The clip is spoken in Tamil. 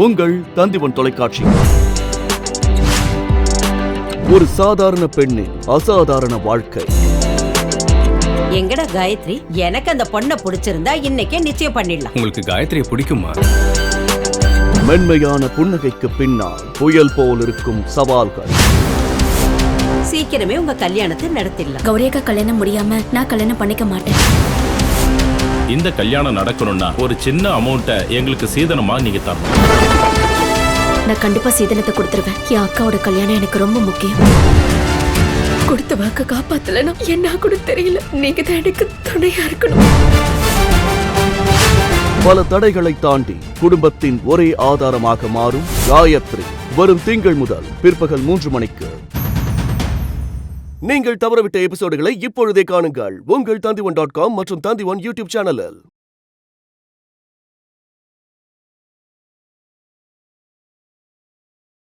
உங்கள் தந்திவன் தொலைக்காட்சி. ஒரு சாதாரண பெண்ணின் அசாதாரண வாழ்க்கை. எங்கடா காயத்ரி? எனக்கு அந்த பொண்ணை பிடிச்சிருந்தா இன்னைக்கே நிச்சயம் பண்ணிடலாம். உங்களுக்கு காயத்ரியை பிடிக்குமா? மென்மையான புன்னகைக்கு பின்னால் புயல் போல் இருக்கும் சவால்கள். சீக்கிரமே உங்க கல்யாணத்தை நடத்திடலாம். கௌரியக்கா கல்யாணம் முடியாம நான் கல்யாணம் பண்ணிக்க மாட்டேன். இந்த கல்யாணம் நடக்கணும்னா ஒரு சின்ன அமௌண்ட்டை எங்களுக்கு சீதனமா நீங்க தரணும். நான் கண்டிப்பா சீதனத்தை கொடுத்துருவேன். என் அக்காவோட கல்யாணம் எனக்கு ரொம்ப முக்கியம். கொடுத்த வாக்க காப்பாத்தலன்னா என்ன கூட தெரியல. நீங்க தான் எனக்கு துணையா இருக்கணும். பல தடைகளை தாண்டி குடும்பத்தின் ஒரே ஆதாரமாக மாறும் காயத்ரி வரும் திங்கள் முதல் பிற்பகல் 3 மணிக்கு. நீங்கள் தவறவிட்ட எபிசோடுகளை இப்பொழுதே காணுங்கள் உங்கள் தந்திவன்.com மற்றும் தந்திவன் யூடியூப் சேனலில்.